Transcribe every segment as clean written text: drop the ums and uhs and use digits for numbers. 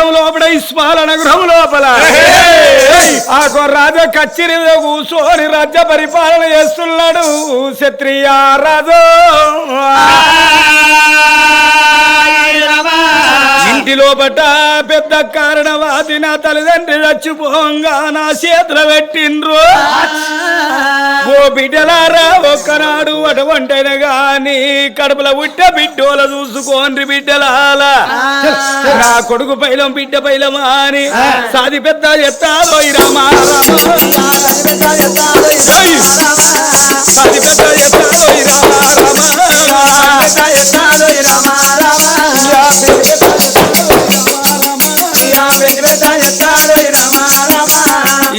నగరం లోపల ఇస్మాల నగరం లోపల ఆ రాజ కచ్చిరి కూర్చొని రాజ్య పరిపాలన చేస్తున్నాడు క్షత్రియ రాజు. ఇంటిలో బట్ట పెద్ద కారణవాది నా తల్లిదండ్రి చచ్చిపోంగా నా చేతులు పెట్టిండ్రు. ఓ బిడ్డలారా ఒక్కనాడు అటువంటిన గాని కడుపుల పుట్ట బిడ్డోల చూసుకోండి బిడ్డలాల. నా కొడుకు పైలం బిడ్డ పైలమా అని సాది పెద్ద ఎత్తాలో రామా సాది పెద్ద ఎత్తాలో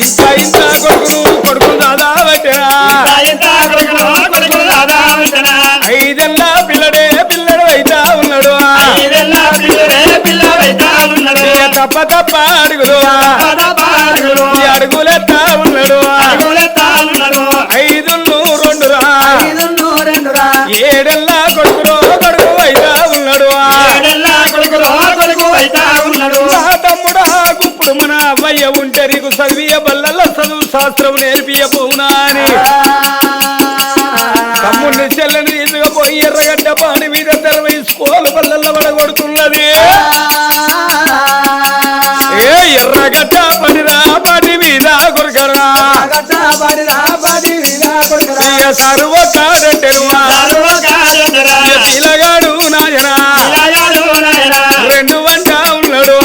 ఇంకా ఇంత కొడుకు దాదా పెట్టరా 5 ఏళ్ళ పిల్లడే పిల్లడు అయితా ఉన్నాడు. తప్ప తప్ప అడుగులు అడుగులెత్తా ఉన్నాడు. 5 2 7 ఏళ్ళ కొడుకు అయితా ఉన్నాడు. నా తమ్ముడా గుప్పుడు మన అవ్వయ్య ఉంటే నీకు చదివియ బల్ల చదువు శాస్త్రం నేర్పియ పోవునా అని తమ్ముడిని చెల్లని తీసుకుపోయి ఎర్రగడ్డ పాని మీద 20 స్కూల్ బల్లల్లో పడగొడుతున్నది. ఏ ఎర్రగడ్డ పడిరా పాటి మీద కొరకరా సరువ కాదంటెను పిల్లగాడు నాయనా 2 వంట ఉన్నాడు.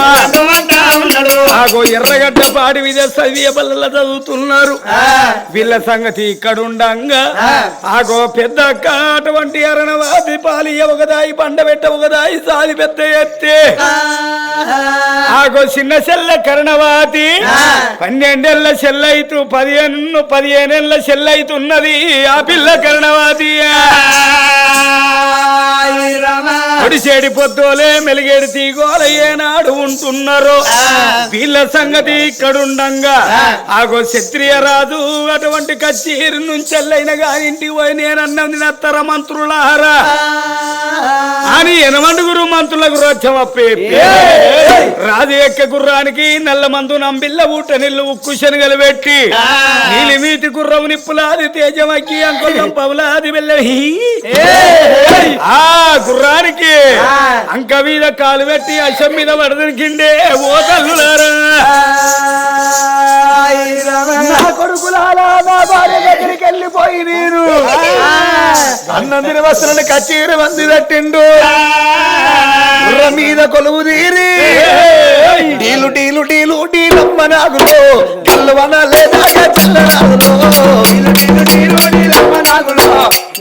ఆగో ఎర్రగడ్డ పాడి మీద చదివే బల్ల చదువుతున్నారు. వీళ్ళ సంగతి ఇక్కడుండంగా ఆగో పెద్ద అటువంటి అరణవాది పాలి ఒకదాయి పండబెట్ట ఒకదాయి సాలి పెద్ద ఎత్తే ఆగో చిన్న చెల్ల కరణవాతి 12 ఏళ్ళ చెల్లైతూ 15 ఏళ్ళ చెల్లైతున్నది. ఆ పిల్ల కరణవాతి ఒడిసేడి పొద్దులే మెలిగేడి తీగోల ఏనాడు ఉంటున్నారు. వీళ్ళ సంగతి ఇక్కడుండంగా ఆగో క్షత్రియ రాజు అటువంటి కచ్చేరి నుంచి వెళ్ళైన గాని ఇంటికి పోయి నేనన్నది నత్తర మంత్రులారా అని 8 మంత్రులకు రచ్చమప్పే రాజు ఎక్క గుర్రానికి నల్ల మందు నంబిల్ల ఊట నిల్లు ఉక్కు శనగలు పెట్టి నీలిమీతి గుర్రం నిప్పులాది తేజమక్కి అంకులం పవులాది వెళ్ళ ఆ గుర్రానికి అంక మీద కాలు పెట్టి అశం మీద పడదనికిండే ఓ తల్లులారా నా కొడుకులారా నా భార్య దగ్గరికి వెళ్ళిపోయి నేను అన్నందిన వస్త్రాన్ని కచ్చేరి మంది తట్టిండు. గుర్రం మీద కొలువు తీరి డీలు డీలు డీలు డీలమ్మ నాగులో గల్వన లేదా చల్లనాగులో డీలు డీలు డీలు డీలమ్మ నాగులో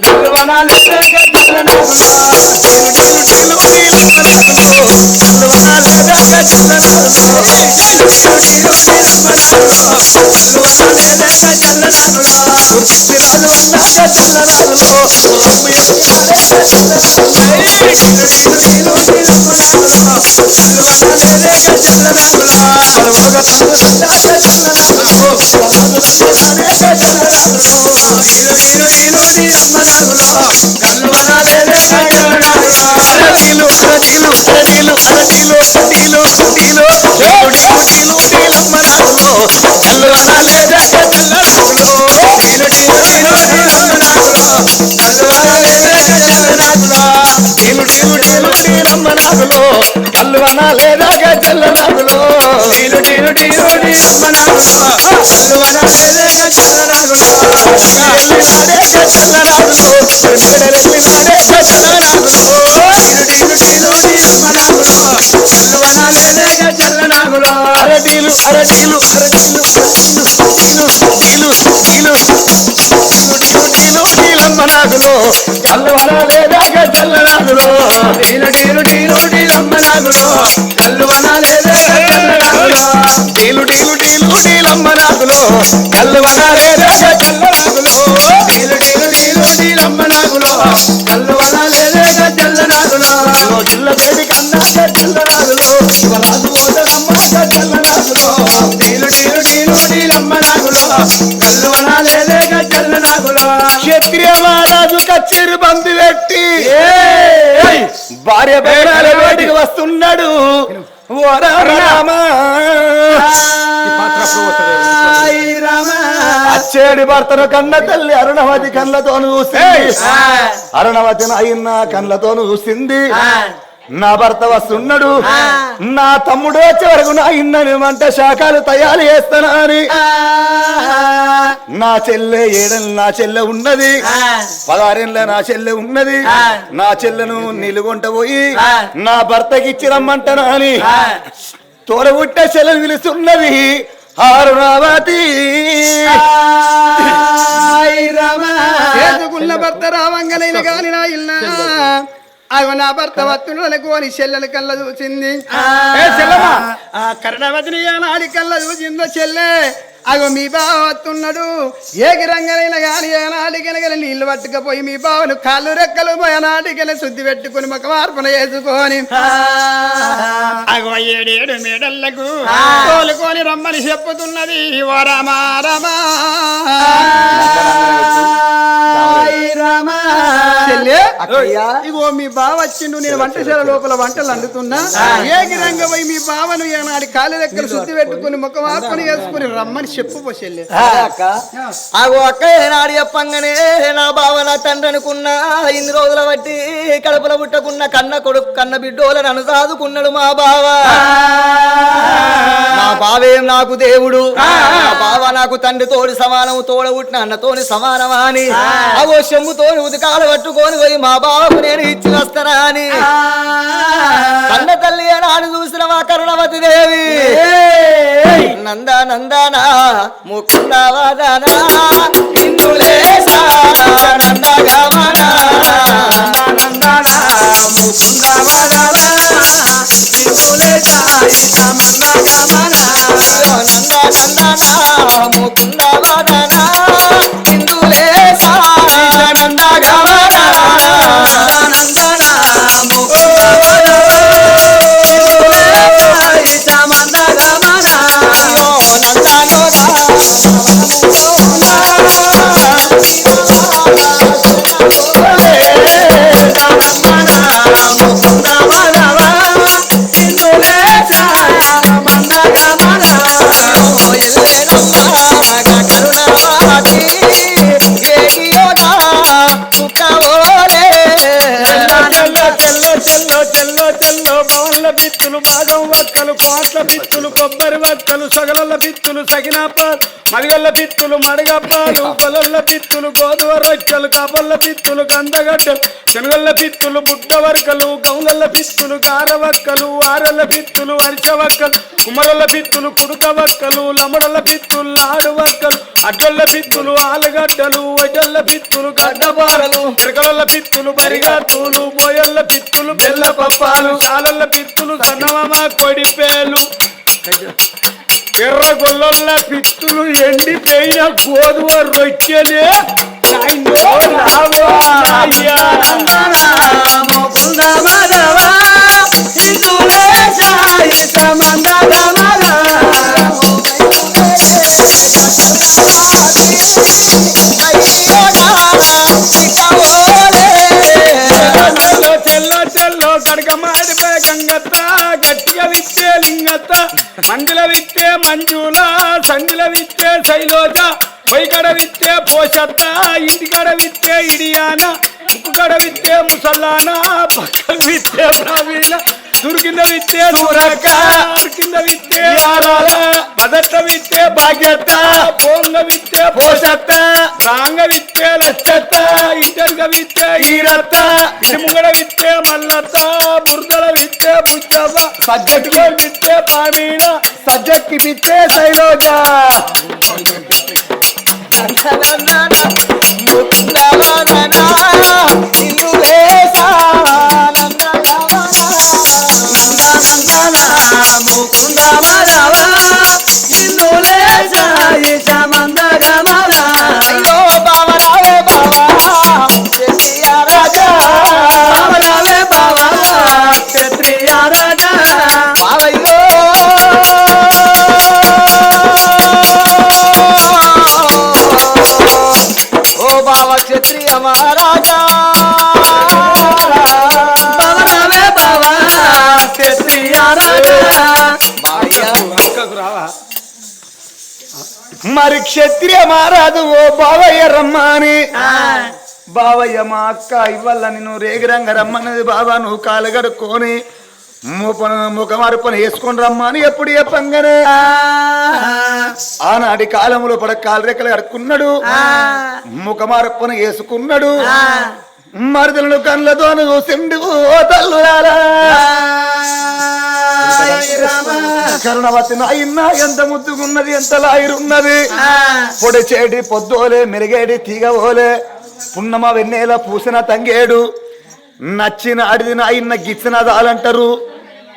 గల్వన లేదా చల్లనాగులో డీలు డీలు డీలమ్మ నాగులో గల్వన లేదా చల్లనాగులో డీలు డీలు డీలమ్మ నాగులో గల్వన లేదా చల్లనాగులో కుర్తి రాజు ఉన్నాక చల్లనాగులో అమ్మ ఎత్తాడే చల్లనాగులో డీలు డీలు డీలమ్మ కల్వన లేదా చల్లనాగులో డీలు డీలు డీలు డీలమ్మ నాగులో కల్వన లేదా చల్లనాగులో చల్లనాగులో డీలు డీలు డీలమ్మ నాగులో కల్వన లేదా చల్లనాగులో అరడీలు అరడీలు అరడీలు డీలు డీలు డీలు డీలు డీలమ్మ నాగులో కల్వన లేదా చల్లనాగులో డీలు డీలు డీలు డీలమ్మ నాగులో కల్వన లేదా చల్లనాగులో డీలు డీలు డీలు డీలమ్మ నాగులో కల్వన లేదా చల్లనాగులో డీలు డీలు డీలు డీలమ్మ నాగులో కల్వన లేదా చల్లనాగులో జిల్ల వేడి కన్నాక చల్లనాగులో శివరాజు ఓదరమ్మ చల్లనాగులో డీలు డీలు డీలు డీలమ్మ నాగులో కల్వన లేదా చల్లనాగులో క్షత్రియ మహారాజు కచ్చేరి బంది పెట్టి భార్య బేరాల వేడికి వస్తున్నాడు ఓ రామ అచ్చేడి భర్తను కన్న తల్లి అరుణవతి కళ్ళతోను చూసింది అరుణవతి అయిన కళ్ళతోను చూసింది నా భర్త వస్తున్నాడు నా తమ్ముడు వచ్చే వరకు నా ఇన్నని వంట శాఖలు తయారు చేస్తానని నా చెల్లె ఏడని నా చెల్లె ఉన్నది 16 ఏళ్ళ నా చెల్లె ఉన్నది నా చెల్లెను నిలుగొంట పోయి నా భర్తకి ఇచ్చి రమ్మంటాను అని తోడబుట్టే చెల్లెలు పిలుస్తున్నది అరుణవతి చేసుకున్న భర్త రావంగనైన గాని నా ఇల్లా అవి నా భర్త వత్తులకు అని చెల్లెల కళ్ళ చూసింది కరుణవతిని నాడి కళ్ళ చూసిందో చెల్లె అగో మీ బావ వస్తున్నాడు ఏకి రంగనైనా గాని ఏనాటికెనగల నీళ్లు పట్టుకపోయి మీ బావను కాళ్ళు రెక్కలు ఏనాటికెళ్ళి శుద్ధి పెట్టుకుని ఒక మార్పున వేసుకొని అగో 7 మేడళ్లకు తోలుకొని రమ్మని చెప్పుతున్నది ఓ రామా రామా ఇగో మీ బావ వచ్చిండు నేను వంటశాల లోపల వంటలు అండుతున్నా ఏకి రంగ పోయి మీ బావను ఏనాడి కాళ్ళు రెక్కలు శుద్ధి పెట్టుకుని ముఖ మార్పుని వేసుకుని రమ్మని చెప్పు చెల్లి అగో అక్క ఏనాడు చెప్పంగానే నా బావ నా తండ్రి అనుకున్నా ఇన్ని రోజుల బట్టి కడుపుల పుట్టకున్న కన్న కొడుకు కన్న బిడ్డోల నన్ను సాదుకున్నాడు మా బావ నా బావేం నాకు దేవుడు నా బావ నాకు తండ్రి తోడి సమానం తోడబుట్టిన అన్నతోని సమానమా అని అగో చెంబుతోని ఉదకాలు పట్టుకొని పోయి మా బావకు నేను ఇచ్చి వస్తానా అని కన్న తల్లి నాడు చూసిన మా కరుణవతి దేవి నందా నందానా ముకుంద వదనా ఇందులేసా నందగమనా నందనా ముకుంద వదనా ఇందులేసా నందగమనా నందా నందనా ముకుంద వదనా ఇందులేసా నందగమనా నందనా ముకుంద కొబ్బరి వక్కలు సగల పిత్తులు సగినపాలు మడిగల్ల పిత్తులు మడగప్పాలు పొలల్ల పిత్తులు గోధుమ రొట్టెలు కపల్ల పిత్తులు గంధగడ్డలు శనగల్ల పిత్తులు బుడ్డ వర్కలు గౌలల్ల పిత్తులు గారవక్కలు ఆరల్ల పిత్తులు అరిచవక్కలు కుమరల్ల పిత్తులు కుడుక వక్కలు లమడల్ల పిత్తులు లాడు వక్కలు అడ్డల్ల పిత్తులు ఆలుగడ్డలు వడ్డల్ల పిత్తులు గడ్డబారలు ఎరకల పిత్తులు బరిగట్టులు బోయల్ల పిత్తులు బెల్ల పప్పాలు చాలల్ల పిత్తులు సన్నమామ కొడిపేలు ఎర్ర గొల్ల పిత్తులు ఎండిపోయిన గోధుమ రొట్టెలే చెల్లో కడక మాడిపోయి గంగత్త గట్టిగా విచ్చే లింగత్త మందిల విత్తే మంజుల సందిల విత్తే శైలోజ పొయ్యికడ విత్తే పోషత్త ఇంటికడ విత్తే ఇడియాన ఉప్పుకడ విత్తే ముసల్లాన పక్కన విత్తే ప్రవీణ దుర్కింద విత్తే దూరక కింద విత్తే మొదట విత్తే భాగ్యత పోంగ విత్తే పోషత్త రాంగ విత్తే లచ్చత్త ఇంటర్గ విత్తే ఈరత్త ఇముగడ విత్తే మల్లత్త బురదల విత్తే బుచ్చవ్వ సజ్జకి విత్తే పామీన సజ్జకి విత్తే శైలోజ క్షత్రియ మహారాజా నాకు రావా మరి క్షత్రియ మహారాజు ఓ బావయ్య రమ్మని బావయ్య మా అక్క ఇవ్వాల నిన్ను రేగిరంగ రమ్మన్నది బాబా నువ్వు కాలు కడుక్కొని ముఖమర్పణ వేసుకొని రమ్మని ఎప్పుడు చెప్పంగానే ఆనాటి కాలంలో పడ కాలు రెక్కలు కడుక్కున్నాడు ముఖమర్పణ వేసుకున్నాడు మరదలను కళ్ళతో చూసిండు ఓ తల్లురాలా కరుణవతి నాయన్న ఎంత ముద్దుగున్నది ఎంత లాయిరున్నది పొడి చేడి పొద్దోలే మెరుగేడి తీగవోలే పున్నమ వెన్నెల పూసిన తంగేడు నచ్చిన ఆడిది నాయన్న గిచ్చిన చాలంటారు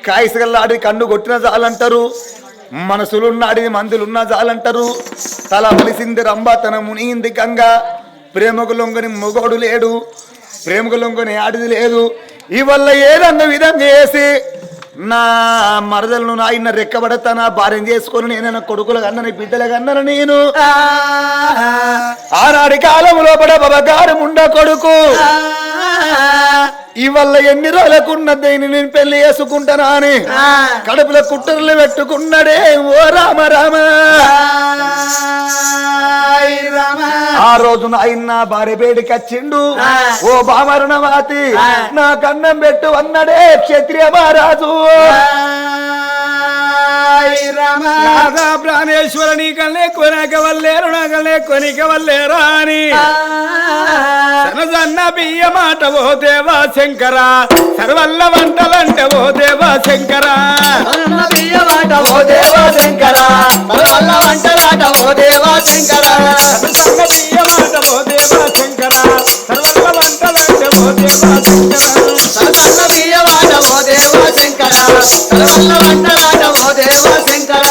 కాయసగల్లాడి కన్ను కొట్టిన చాలంటారు మనసులున్నాడిది మందులున్న చాలంటారు తల మలిసింది రంభ తన మునిగింది గంగ ప్రేమకు లొంగని మొగోడు లేడు ప్రేమకు లొంగని ఆడిది లేదు ఇవల్ల ఏదన్న విధంగా వేసి నా మరదలను నాయన రెక్కబడతా నా భార్యం చేసుకొని నేనైనా కొడుకుల కన్నని బిడ్డల కన్నను నేను ఆనాడి కాలం లోపల బాబాగారు ముండ కొడుకు ఇవల్ల ఎన్ని రోజులకున్నదని నేను పెళ్లి చేసుకుంటానా అని కడుపులో కుట్టర్లు పెట్టుకున్నాడే ఓ రామ రామ ఆ రోజు నాయన భార్య బేడికి వచ్చిండు ఓ బామరుణవాతి నా కన్నం పెట్టు అన్నడే క్షత్రియ మహారాజు ప్రాణేశ్వర నీ కళ్ళే కొనక వల్లేరు నా కళ్ళే కొనిక వల్లేరా అని సన్న బియ్య మాట ఓ దేవా శంకర సర్వల్ల వంటలంటే ఓ దేవా శంకర బియ్య మాట ఓ దేవా శంకర సర్వల్ల వంటలాట ఓ దేవా శంకర సన్న బియ్య మాట ఓ దేవా శంకర సర్వల్ల వంటలంటే ఓ దేవా శంకర సర్వల్ల బియ్య మాట ఓ దేవా శంకర సర్వల్ల వంటలాట ఓ దేవా శంకర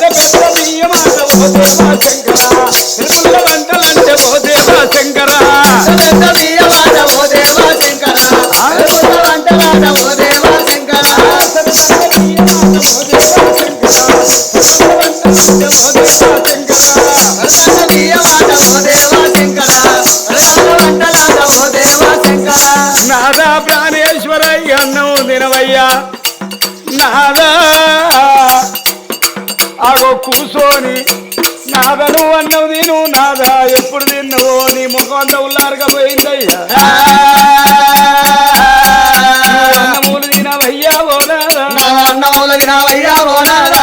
పెద్ద బియ్య మాట ఓ దేవా శంకర సర్వల్ల వంటలంటే ఓ దేవా శంకర పెద్ద బియ్య మాట ఓ దేవా శంకర సర్వల్ల వంటలాట ఓ దేవా శంకర నాదా ప్రాణేశ్వరయ్య అన్నం తినవయ్యా నాదా ఆగో కూసోని నాదను అన్నం తిను నాదా ఎప్పుడు తిన్నవో నీ ముఖం అంతా ఉల్లారుగా పోయిందయ్యా అన్నములు తినవయ్యా ఓ నాదా అన్నములు తినవయ్యా ఓ నాదా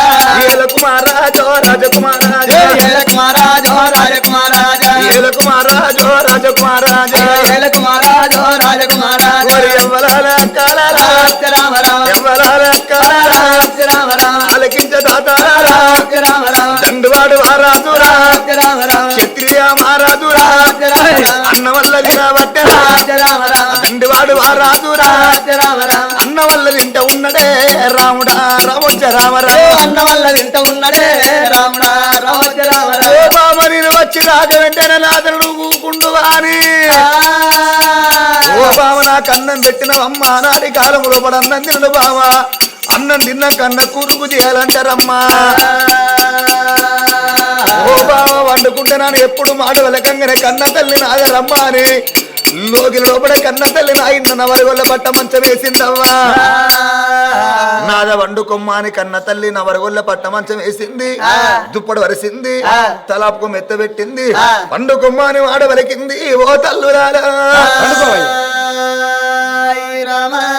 కుమారాజో రాజకుమారాజో కుమారాజో రాజకుమారాజ కుమారాజో రాజకుమారాజో కుమారాజో రాజకుమారాజ ఎవ్వలాల కాలాల ఎవ్వలాల కాలాల ఆలకించ దాతారా దండువాడు వారాజురా క్షత్రియ మహారాజురా అన్న వల్ల తినబట్టరా దండువాడు వారాజురా అన్న వల్ల తింట ఉన్నడే రాముడా రామోజ రామరా అన్న వల్ల వింట ఉన్నడే రాముడా రామోజ రామరా బామని వచ్చి రాజ వెంటనే నాదను ఊకుండు అని ఓ బావ నాకు అన్నం పెట్టినవమ్మ నాటి కాలంలో పడు అన్నం తినడు బావ అన్నం తిన్న కన్న కూరుకు చేయాలంటారమ్మా ఓ బావ వండుకుంటే నాను ఎప్పుడు మాట వెలకంగానే కన్న తల్లి నాగరమ్మ అని లోగిల లోపల కన్న తల్లి నాయన్న నవరి వల్ల పట్ట మంచం వేసిందవ్వా నాద వండుకొమ్మ అని కన్న తల్లి నవరగొల్ల పట్ట మంచం వేసింది దుప్పడు వరిసింది తలాపుకు మెత్తబెట్టింది వండుకొమ్మ అని వాడ వలికింది ఓ తల్లురాలా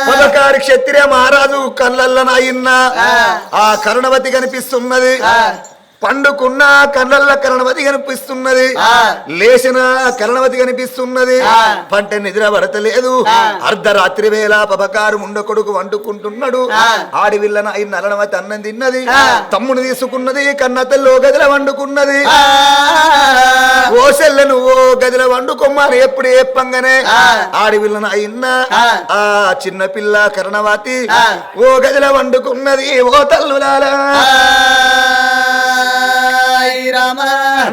పదకారి క్షత్రియ మహారాజు కళ్ళల్ల నాయన్న ఆ కరుణవతి కనిపిస్తున్నది పండుకున్న కళ్ళల్ల కరుణవతి కనిపిస్తున్నది లేచిన కరుణవతి కనిపిస్తున్నది పంట నిద్ర పడతలేదు అర్ధరాత్రి వేళ పబకారు ముండ కొడుకు వండుకుంటున్నాడు ఆడి విల్లన అయిన అరణవతి అన్నం తిన్నది తమ్ముని తీసుకున్నది కన్న తల్లి ఓ గదిలో వండుకున్నది ఓ సెల్ల నువ్వు గదిలో వండుకొమ్మని ఎప్పుడు చెప్పంగానే ఆడి విల్లన అయిన ఆ చిన్న పిల్ల కరుణవతి ఓ గదిలో వండుకున్నది ఓ తల్లులాలా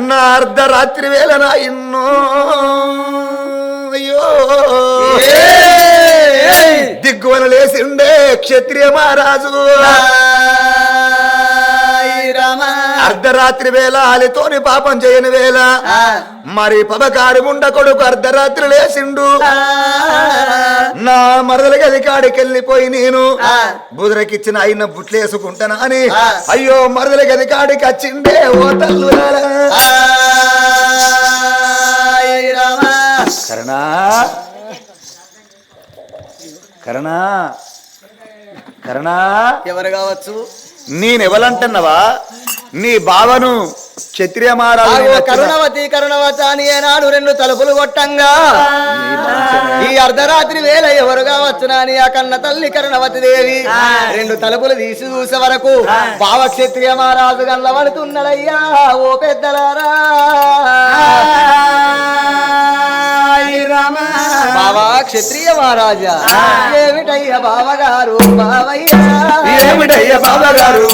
నా అర్ధరాత్రి వేళ నా ఇన్నో అయ్యో దిగ్గువన లేసిండే క్షత్రియ మహారాజు అర్ధరాత్రి వేళ ఆలితోని పాపం చేయని వేళ మరి పబకారి ముండ కొడుకు అర్ధరాత్రి లేచిండు నా మరదల గది కాడికెళ్ళిపోయి నేను బుదరకిచ్చిన అయిన బుట్లేసుకుంటానా అని అయ్యో మరదల గది కాడికి వచ్చిండే ఓ తల్లు కరణా కరణా కరణా ఎవరు కావచ్చు? నేనెవలంటున్నావా? నీ బావను క్షత్రియ మహారాజు కరుణవతి కరుణవతి అని ఏనాడు 2 తలుపులు కొట్టంగా ఈ అర్ధరాత్రి వేళ ఎవరు కావచ్చునా అని ఆ కన్న తల్లి కరుణవతి దేవి 2 తలుపులు తీసి చూసే వరకు బావ క్షత్రియ మహారాజు గల్లబడుతున్నాడయ్యా. ఓ పెద్దలారా బావా క్షత్రియ మహారాజా ఏమిటయ్యా బావగారు బావయ్యా ఏమిటయ్యా బావగారు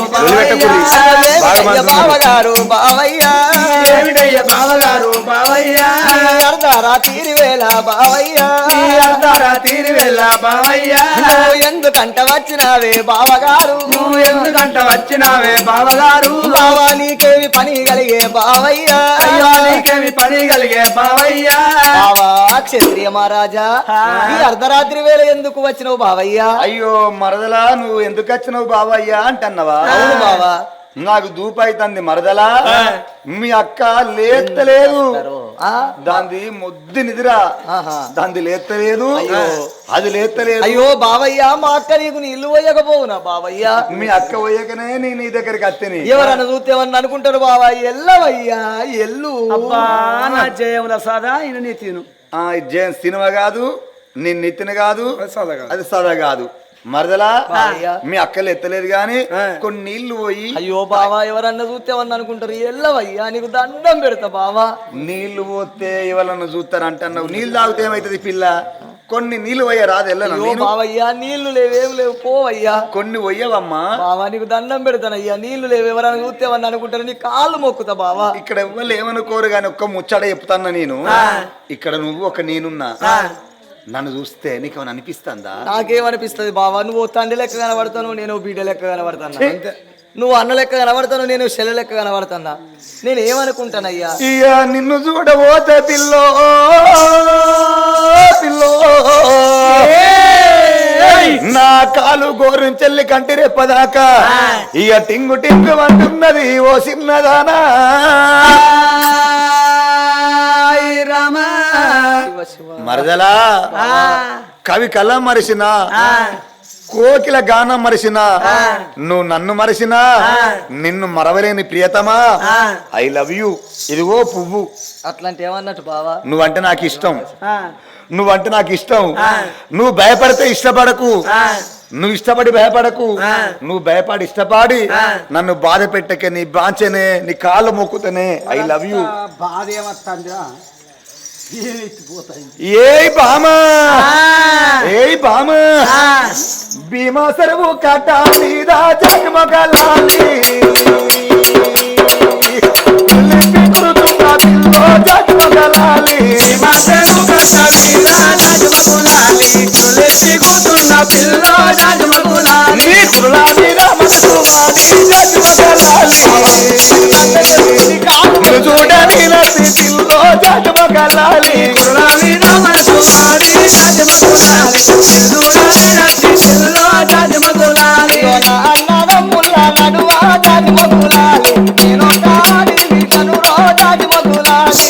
బావగారు బావయ్యా ఏమిటయ్య బావగారు బావయ్యా అర్ధరాత్రి వేళ బావయ్యా తీరి వెళ్ళ బావయ్యా నువ్వు ఎందుకంట వచ్చినావే బావగారు నువ్వు ఎందుకంట వచ్చినావే బావగారు బావా నీకేమి పని కలిగే బావయ్యా అయ్యా నీకేమి పని కలిగే బావయ్యా బావా క్షత్రియ మహారాజా ఈ అర్ధరాత్రి వేళ ఎందుకు వచ్చినావు బావయ్యా? అయ్యో మరదలా నువ్వు ఎందుకు వచ్చినావు బావయ్యా అంటన్నావా? అవును బావా. నాకు దూపైతంది మరదలా మీ అక్క లేత్తలేదు దాంది ముద్దు నిదిరా దాంది లేత్తలేదు అది లేత్తలేదు. అయ్యో బావయ్యా మా అక్క నీకు నీళ్లు పోయకపోవునా బావయ్యా? మీ అక్క పోయకనే నీ దగ్గరికి అత్తని ఎవరన్నా చూస్తే ఏమన్నా అనుకుంటారు బావా ఎల్లవయ్యా ఎల్లు అబ్బా నా జయముల సదా ఈయన నీ తిను సినిమా కాదు నేను నెత్తిన కాదు అది సదా కాదు మరదలా మీ అక్కలు ఎత్తలేదు గాని కొన్ని నీళ్లు పోయి. అయ్యో బావా ఎవరన్నా చూస్తే ఏమన్నా అనుకుంటారు ఎల్లవయ్యా నీకు దండం పెడతా బావా. నీళ్లు పోతే ఎవరన్నా చూస్తారు అంటున్నావు. నీళ్లు తాగితే ఏమైతుంది పిల్ల? కొన్ని నీళ్లు పోయా రాదు బావయ్యా నీళ్లు లేవేం లేవు పోవయ్యా. కొన్ని పోయవమ్మా బావా నీకు దండం పెడతానయ్యా నీళ్లు లేవు ఎవరన్నా చూస్తే ఏమన్నా అనుకుంటారు నీ కాళ్ళు మొక్కుతా బావా. ఇక్కడ ఎవ్వరు ఏమనుకోరు గాని ఒక్క ముచ్చట చెప్తాన్నా నేను. ఇక్కడ నువ్వు ఒక నేనున్నా నన్ను చూస్తే నీకేమైనా అనిపిస్తుందా? నాకేమనిపిస్తుంది బావా నువ్వు తండ్రి లెక్క కనబడతాను నేను బిడ్డ లెక్క కనబడతాను. నువ్వు అన్న లెక్క కనబడతాను నేను చెల్లె లెక్క కనబడతానా? నేను ఏమనుకుంటానయ్యా? ఇయ్యా నిన్ను చూడబోతే పిల్లో పిల్లో నా కాలు గోరించెల్లి కంటి రెప్పదాకా ఇక టింగు టింగు అంటున్నది ఓ చిన్నదానా. మరదలా కవి కళ మరిసినా కోకిల గానం మరిసినా నువ్వు నన్ను మరిసినా నిన్ను మరవలేని ప్రియతమా ఐ లవ్ యూ. ఇదిగో పువ్వు. అట్లాంటి ఏమన్నట్టు బావా? నువ్వంటే నాకు ఇష్టం నువ్వంటే నాకు ఇష్టం. నువ్వు భయపడితే ఇష్టపడకు నువ్వు ఇష్టపడి భయపడకు నువ్వు భయపడి ఇష్టపడి నన్ను బాధ పెట్టకే నీ బాంచనే నీ కాళ్ళు మొక్కుతనే ఐ లవ్ యూ. బాధ ఏమత్తందిరా ఏ బామా ఏ బామా భీమా సరువు కట్ట మీద జగమగలాలి పిల్లో జగమగలాలి భీమా సరువు కట్ట మీద జగమగలాలి కూతున్న పిల్లో జగమగలాలి కులాది రామకు వాడి జగమగలాలి చూడని నసి పిల్లో జగమగలాలి కులాది రామకు వాడి జగమగలాలి చూడని నసి పిల్లో జగమగలాలి అన్నదమ్ముల నడువా జగమగలాలి నేను కాడి విషను జగమగలాలి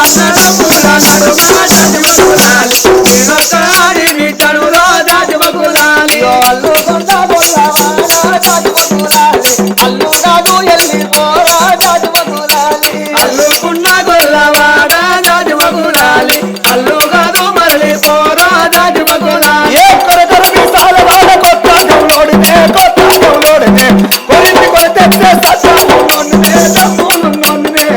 అన్నదమ్ముల నడువా జగమగలాలి నేను కాడి విషను జగమగలాలి అల్లు కొండ బొల్లవాడ జగమగలాలి అల్లు కాదు ఎల్లి పోరా జగమగలాలి అల్లుకున్న గొల్లవాడ జగమగలాలి అల్లు కాదు మరలి పోరా జగమగలాలి ఏ కొరకర విశాల వాడ కొత్త నోడితే కొరించి కొడితే సత్తానున్నే తప్పునున్నే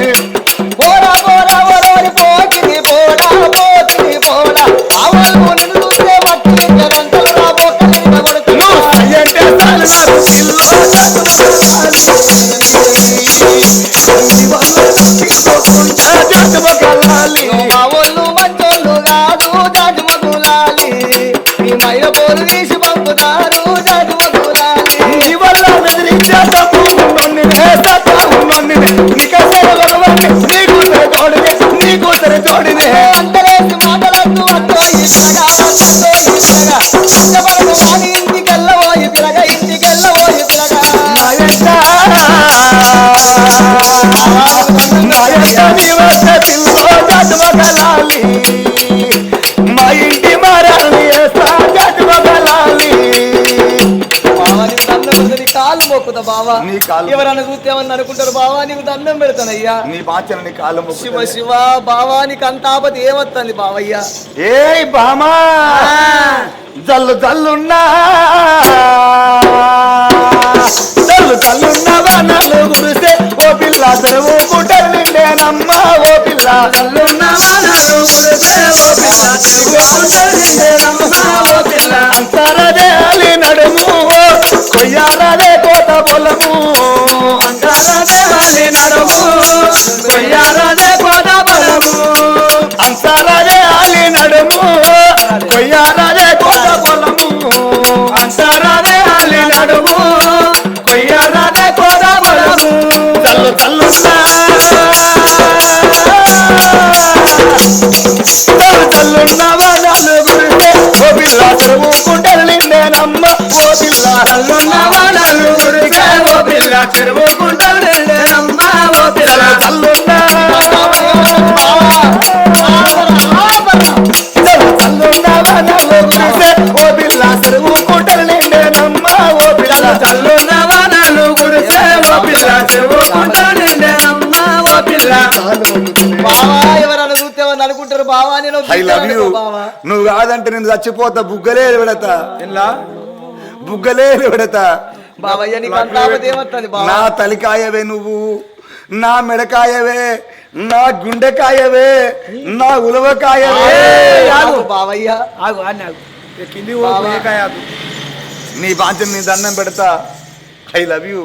పోరా పోరా ఓరోరి పోకిని పోడా పోకిని పోడా అవలు నిన్ను చూస్తే మట్టి జరంతలు నా బొక్కలు కొడుతున్నా అంటే సల్వారు పిల్లో జగమగలాలి మా ఒళ్ళు మంచోళ్ళు కాదు జగమగలాలి నీ మైల పోరు తీసి పంపుతారు జగమగలాలి నీ వల్ల బెదిరించే తప్పు ఉన్నోన్నినే సత్తా ఉన్నోన్నినే నీకు సేవలవన్నీ నీకు తోడునే నీకు మా యొక్క నీవే పిల్లో చదువగలాలి మా ఇంటి మరాలి చదువగలాలి బావా నీకు దండం పెడతా నీ కాళ్ళు మొక్కుతా బావా నీ కాళ్ళు ఎవరన్నా చూస్తేమని అనుకుంటారు బావా నీకు దండం పెడతానయ్యా నీ బాచన నీ కాళ్ళు శివ మొక్కుతా. శివ బావా నీకు అంత ఆపద ఏమొస్తుంది బావయ్యా ఏయ్ బామా జల్లు జల్లున్నా జల్లు జల్లున్నా వానలు కురిసే ఓ పిల్ల చెరువు గుడ్డలు నిండేనమ్మా ఓ పిల్ల జల్లున్నా వానలు కురిసే ఓ పిల్ల చెరువు గుడ్డలు నిండేనమ్మా ఓ పిల్ల అంతరదే అలి నడుము కొయ్యారదే కోత పొలము అంతరదే అలి నడుము కొయ్యారదే కోత పొలము అంతరదే అలి నడుము కొయ్యారదే కోత పొలము అంతరదే అలి నడుము కొయ్యారదే కోత పొలము చల్లు చల్లున్నా చల్లున్నా వానాలు గురిసే ఓ పిల్ల చెరువు గుండెలు నిండేనమ్మ ఓ పిల్ల చల్లున్నా వానాలు గురిసే ఓ పిల్ల చెరువు గుండెలు నిండేనమ్మ ఓ పిల్ల చల్లున్నా చల్లున్నా వానాలు గురిసే ఓ పిల్ల చెరువు గుండెలు నిండేనమ్మ ఓ పిల్ల చల్లున్నా వానాలు గురిసే ఓ పిల్ల చెరువు గుండెలు నిండేనమ్మ ఓ పిల్ల బావా ఎవరన్నా చూస్తేమని అనుకుంటారు బావా నేను ఐ లవ్ యూ బావా నువ్వు కాదంటే నేను చచ్చిపోతా బుగ్గలే పెడతా ఎలా బుగ్గలే పెడతా బావయ్య నీకు అంత ఆపద ఏమొస్తుంది బావా నా తలికాయవే నువ్వు నా మెడకాయవే నా గుండెకాయవే నా ఉలవకాయవే ఆగు బావయ్య ఆగు అని ఆగు కింది ఆగు నీ బాధ్యత నీ దండం పెడతా ఐ లవ్ యూ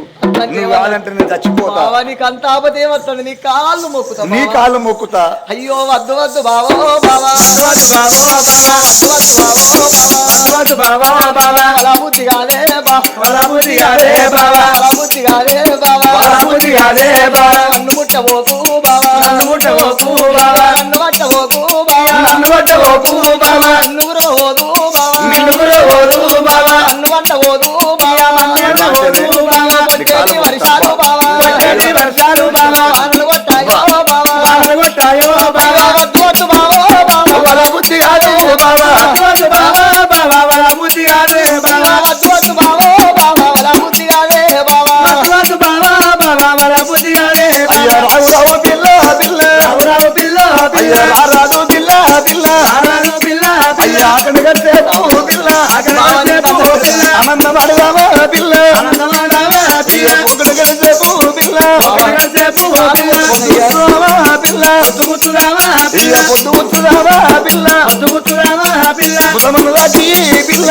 నువ్వు కాదంటే నేను చచ్చిపోతా బావా నీకు అంత ఆపద ఏమొస్తుంది నీ కాళ్ళు మొక్కుతా నీ బావా. కాళ్ళు మొక్కుతా అయ్యో వద్దు వద్దు బావో బావా వద్దు బావో బావా వద్దు బావో బావా అలా బుద్ధి కాదే బావా బుద్ధి కాదే బావా బుద్ధి కాదే బావా బుద్ధి కాదే బావా నన్ను ముట్టబోకు బావా నన్ను ముట్టబోకు బావా నన్ను పట్టబోకు బావా నన్ను పట్టబోకు బావా నన్ను రోదు బావా నిన్ను రోదు బావా నన్ను పట్టబోదు బావా నన్ను పట్టబోదు బావా పట్టేది వర్షాలు బావా పట్టేది వర్షాలు బావా వానలు కొట్టాయో బావా వానలు కొట్టాయో బావా వద్దు బావో బావా వాళ్ళ బుద్ధి కాదు బాబా వద్దు బావో బావా వల బుద్ధి కాదే బావా వద్దు బావో బావా వల బుద్ధి కాదే బావా వద్దు బావో బావా వల బుద్ధి కాదే అయ్యా రావు రావు పిల్ల పిల్ల రావు పిల్ల అయ్యా రారాదు పిల్ల పిల్ల రాను పిల్ల అయ్యా ఆకలి కట్టేపు పిల్ల ఆనందపడదామా పిల్ల ఆనందమాడావా పిల్ల పొద్దున కలిసేపు పిల్ల సేపు పిల్ల ముత్తురావా ఇయ్య పొద్దు ముచ్చుదామా పిల్ల ముత్తురావా పిల్ల కులమును దాటి పిల్ల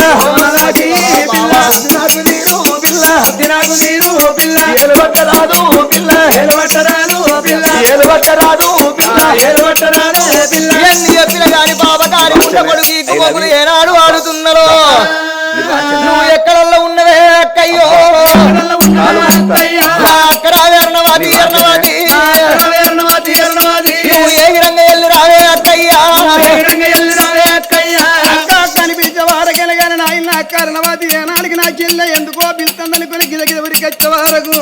రాకి పిల్ల నాకు నీరు పిల్ల తిరాకు నీరు పిల్ల ఏలు పట్టరాదు పిల్ల ఏలవట్టరాను పిల్ల ఏలు పట్టరాదు పిల్ల ఏలవట్టరాను పిల్ల ఎన్ని చెప్పిన గాని బాబా గారి పుట్ట కొడుకు ఈ కుమ్మకులు ఏనాడు ఆడుతున్నారు నువ్వు ఎక్కడల్లో ఉన్నవే అక్కయ్యో అక్కడ ఎర్ణవాది ఎర్ణవాది నువ్వు ఏ విధంగా వెళ్ళి రావే అక్కయ్యా కనిపించే వారకెనగానే నాయన కారణవాది ఏనాడికి నా చిల్ల ఎందుకో పిలుతుందని కొని గిద గిద ఉరికి వచ్చే వారకు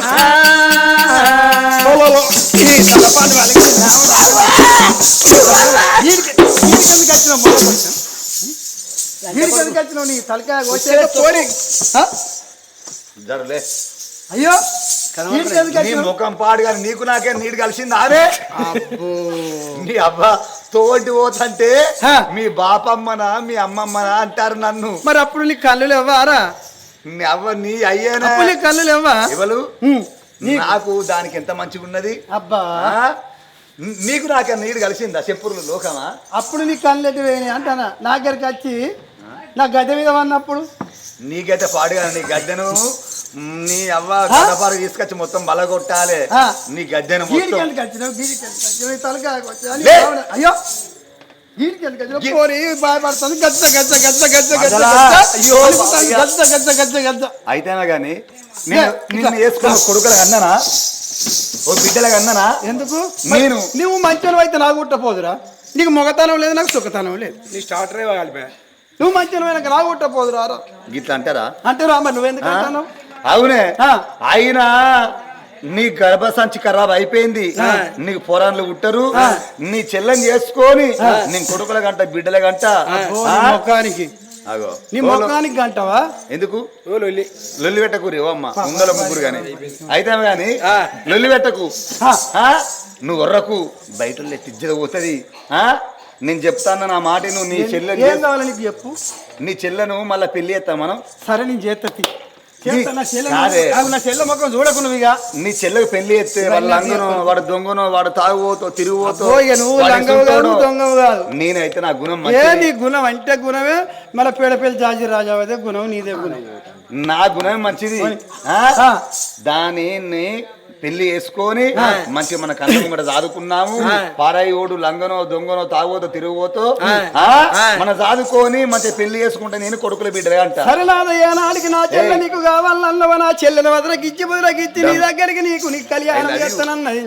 వీడికి వచ్చినావు నీ తలకాయ వచ్చే పోనీ జరులే అయ్యో వీడికి ఎందుకు నీ వచ్చినావు? ముఖం పాడు కానీ నీకు నాకే నీడు కలిసింది అదే నీ అబ్బా తోటి పోతంటే హా. మీ బాపమ్మనా మీ అమ్మమ్మనా అంటారు నన్ను మరి అప్పుడు నీ కళ్ళు లేవారా నీ అవ్వ నీ అయ్యేనా అప్పుడు నీ కళ్ళు లేవా ఎవరు ఉమ్. నాకు దానికి ఎంత మంచిగా ఉన్నది అబ్బా ఆ? నీకు నాకే నీడు కలిసిందా చెప్పులు లోకమా అప్పుడు నీ కళ్ళు ఎటు పోయినాయి అంటానా నా దగ్గరికి వచ్చి నా గద్దె మీద ఉన్నప్పుడు నీకైతే పాడుగా నీ గద్దెను నీ అవ్వ గడపారు తీసుకొచ్చి మొత్తం బలగొట్టాలి ఆ. నీ గద్దెను వీడికి మొత్తం ఎందుకు వచ్చినావు వీడికి ఎందుకు వచ్చినావు? ఈ తలకాయకు వచ్చా? నీ లే. భావన- అయ్యో వీడికి ఎందుకు వచ్చినావు? పోరి భయపడుతుంది గజ్జ గజ్జ గజ్జ గజ్జ గజ్జ అసలా? గజ్జ. అయ్యో, వణుకుతాంది. గజ్జ గజ్జ గజ్జ గజ్జ అయితేనా గాని నిన్ను వేసుకున్న కొడుకులకు అన్ననా ఓ బిడ్డలకు అన్ననా ఎందుకు నేను నువ్వు మంచోను అయితే నాకు గుట్టపోదురా నీకు మొగతనం లేదు నాకు సుఖతనం లేదు నీ స్టార్టరే కలిపా నువ్వు మంచోను నాకు నాకు గుట్టపోదురా గిట్లా అంటారా అంటే రా మరి నువ్వెందుకు అంటున్నావు అవునే ఆ. అయినా నీ గర్భసంచి ఖరాబ్ అయిపోయింది నీకు పోరాన్లు పుట్టరు నీ చెల్లని చేసుకొని నీ కొడుకుల గంట బిడ్డల గంట ముఖానికి అగో నీ ముఖానికి గంటవా ఎందుకు లొల్లి పెట్టకు రేవమ్మ ముందల ముగ్గురు గాని అయితే గాని లొల్లి పెట్టకు నువ్వు ఒర్రకు బయట తిజ్జద పోతుంది నేను చెప్తాను నా మాట నువ్వు నీ చెల్లెని ఏం కావాలి నీకు చెప్పు నీ చెల్లెను మళ్ళీ పెళ్లి చేస్తాం మనం సరే నేను చేస్తా కాదే. నా చెల్లె ముఖం చూడకు నువ్వు ఇక నీ చెల్లెకు పెళ్లి చేస్తే వాడు లంగను వాడు దొంగను వాడు తాగుపోతో తిరుగుపోతో ఇక నువ్వు లంగవు కాదు దొంగవు కాదు నేనైతే నా గుణం ఏ మంచిది. నీ గుణం అంటే గుణమే మళ్ళీ పేడపల్లి జాజీ రాజావదే గుణం నీదే గుణం నా గుణం మంచిది దాన్ని పెళ్లి చేసుకొని మంచి మన కళ్ళ ముంగట చదువుకున్నాము పారాయి ఓడు లంగనో దొంగనో తాగోతో తిరుగుపోతో మన చదువుకొని మంచి పెళ్లి చేసుకుంటే నేను కొడుకుల బిడ్డగా అంట సరే నాదయ్యా నాడికి నా చెల్లె నీకు కావాలన్నవా నా చెల్లెని వదలకి ఇచ్చి బుదలకి ఇచ్చి నీ దగ్గరికి నీకు కళ్యాణం చేస్తానన్నది